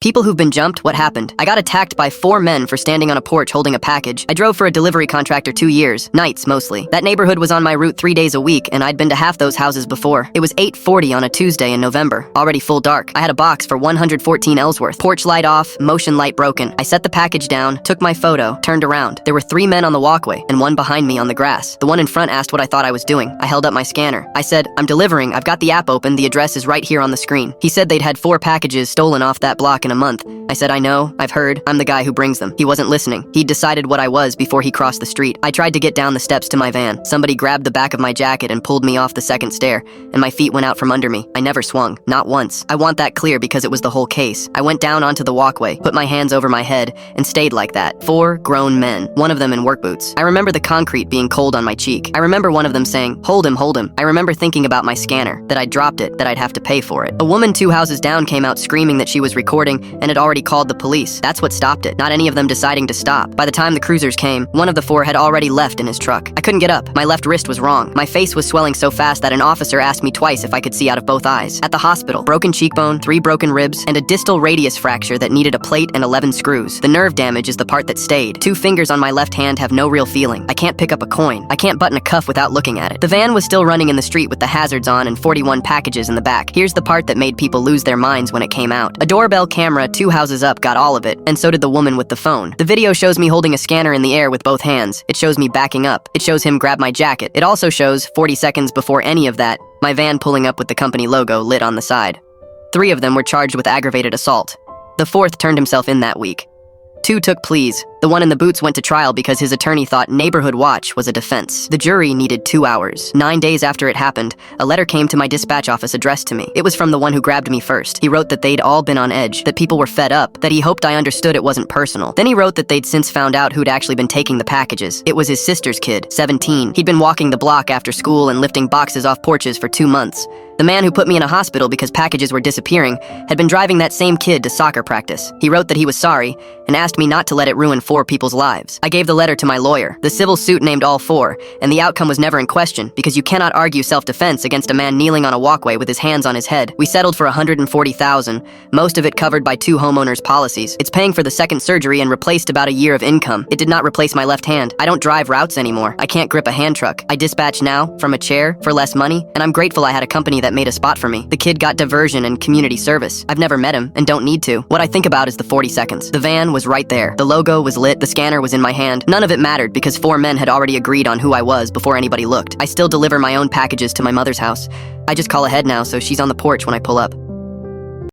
People who've been jumped, what happened? I got attacked by 4 men for standing on a porch holding a package. I drove for a delivery contractor 2 years, nights mostly. That neighborhood was on my route 3 days a week, and I'd been to half those houses before. It was 8:40 on a Tuesday in November, already full dark. I had a box for 114 Ellsworth. Porch light off, motion light broken. I set the package down, took my photo, turned around. There were 3 men on the walkway, and 1 behind me on the grass. The one in front asked what I thought I was doing. I held up my scanner. I said, "I'm delivering, I've got the app open, the address is right here on the screen." He said they'd had 4 packages stolen off that block in a month. I said, "I know, I've heard, I'm the guy who brings them." He wasn't listening. He'd decided what I was before he crossed the street. I tried to get down the steps to my van. Somebody grabbed the back of my jacket and pulled me off the second stair, and my feet went out from under me. I never swung, not once. I want that clear because it was the whole case. I went down onto the walkway, put my hands over my head, and stayed like that. 4 grown men, one of them in work boots. I remember the concrete being cold on my cheek. I remember one of them saying, hold him, hold him." I remember thinking about my scanner, that I'd dropped it, that I'd have to pay for it. A woman 2 houses down came out screaming that she was recording and had already called the police. That's what stopped it, not any of them deciding to stop. By the time the cruisers came, one of the 4 had already left in his truck. I couldn't get up. My left wrist was wrong. My face was swelling so fast that an officer asked me twice if I could see out of both eyes. At the hospital, broken cheekbone, 3 broken ribs, and a distal radius fracture that needed a plate and 11 screws. The nerve damage is the part that stayed. 2 fingers on my left hand have no real feeling. I can't pick up a coin. I can't button a cuff without looking at it. The van was still running in the street with the hazards on and 41 packages in the back. Here's the part that made people lose their minds when it came out. A doorbell camera 2 houses up got all of it, and so did the woman with the phone. The video shows me holding a scanner in the air with both hands. It shows me backing up. It shows him grab my jacket. It also shows, 40 seconds before any of that, my van pulling up with the company logo lit on the side. 3 of them were charged with aggravated assault. The 4th turned himself in that week. 2 took pleas. The one in the boots went to trial because his attorney thought neighborhood watch was a defense. The jury needed 2 hours. 9 days after it happened, a letter came to my dispatch office addressed to me. It was from the one who grabbed me first. He wrote that they'd all been on edge, that people were fed up, that he hoped I understood it wasn't personal. Then he wrote that they'd since found out who'd actually been taking the packages. It was his sister's kid, 17. He'd been walking the block after school and lifting boxes off porches for 2 months. The man who put me in a hospital because packages were disappearing had been driving that same kid to soccer practice. He wrote that he was sorry and asked me not to let it ruin 4 people's lives. I gave the letter to my lawyer. The civil suit named all 4, and the outcome was never in question because you cannot argue self-defense against a man kneeling on a walkway with his hands on his head. We settled for $140,000, most of it covered by 2 homeowners' policies. It's paying for the second surgery and replaced about a year of income. It did not replace my left hand. I don't drive routes anymore. I can't grip a hand truck. I dispatch now, from a chair, for less money, and I'm grateful I had a company that made a spot for me. The kid got diversion and community service. I've never met him, and don't need to. What I think about is the 40 seconds. The van was right there. The logo was lit, the scanner was in my hand. None of it mattered because 4 men had already agreed on who I was before anybody looked. I still deliver my own packages to my mother's house. I just call ahead now, so she's on the porch when I pull up.